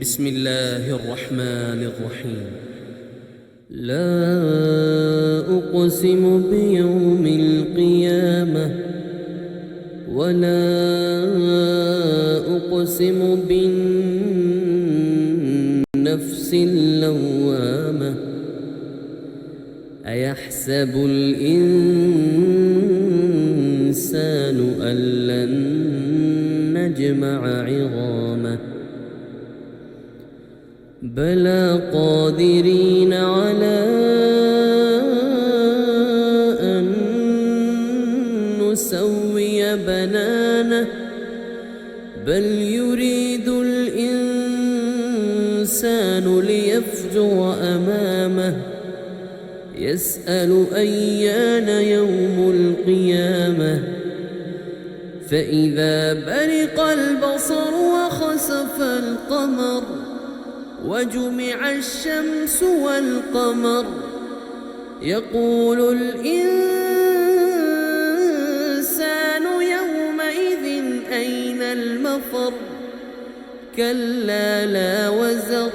بسم الله الرحمن الرحيم. لا أقسم بيوم القيامة ولا أقسم بالنفس اللوامة أيحسب الإنسان أن لن نجمع عظامه بلى قادرين على أن نسوي بنانه بل يريد الإنسان ليفجر أمامه يسأل أيان يوم القيامة فإذا برق البصر وخسف القمر وجمع الشمس والقمر يقول الإنسان يومئذ أين المفر كلا لا وزر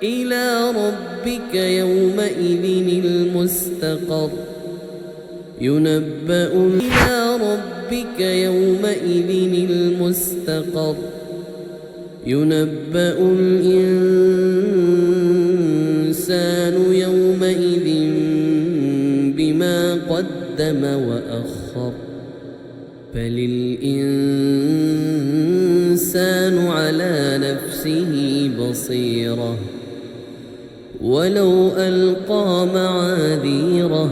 إلى ربك يومئذ المستقر ينبأ إلى ربك يومئذ المستقر ينبأ الإنسان يومئذ بما قدم وأخر بل الإنسان على نفسه بصيرة ولو ألقى معاذيره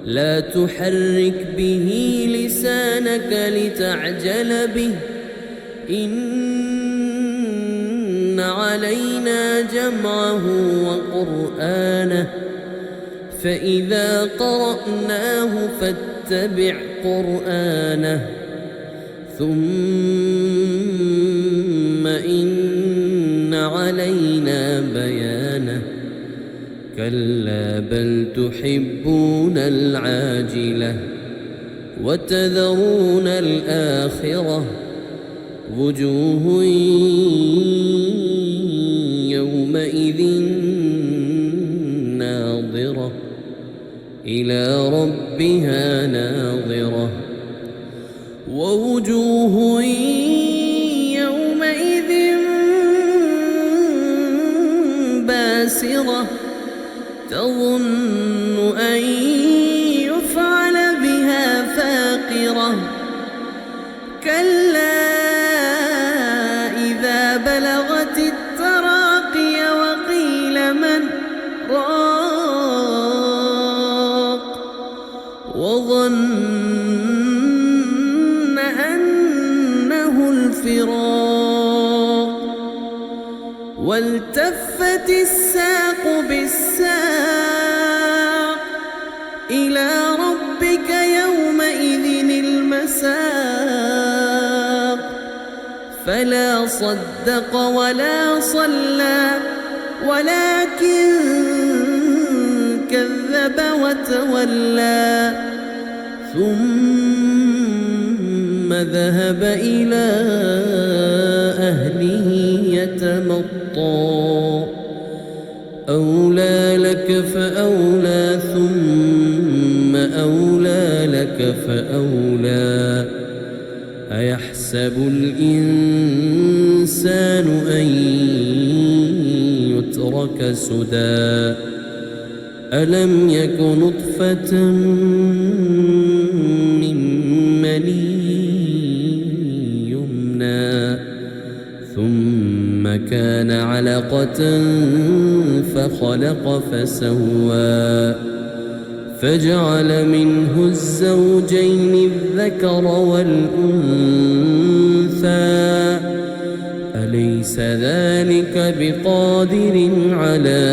لا تحرك به لسانك لتعجل به إن علينا جمعه وقرآنه فإذا قرأناه فاتبع قرآنه ثم إن علينا بيانه كلا بل تحبون العاجلة وتذرون الآخرة وجوه يومئذ ناظرة إلى ربها ناظرة ووجوه يومئذ باسرة تظن أن يفعل بها فاقرة كلا إذا بلغت التراقي وقيل من راق وظن أنه الفراق والتفت الساق بالساق إلى ربك يومئذ المساق فلا صدق ولا صلى ولكن كذب وتولى ثم ذهب إلى أهله يتمطى أولى لك فأولى ثم أولى لك فأولى أيحسب الإنسان أن يترك سدى ألم يك نطفة من مني يمنى ثم كان علقة فخلق فسوى فجعل منه الزوجين الذكر والأنثى أليس ذلك بقادر على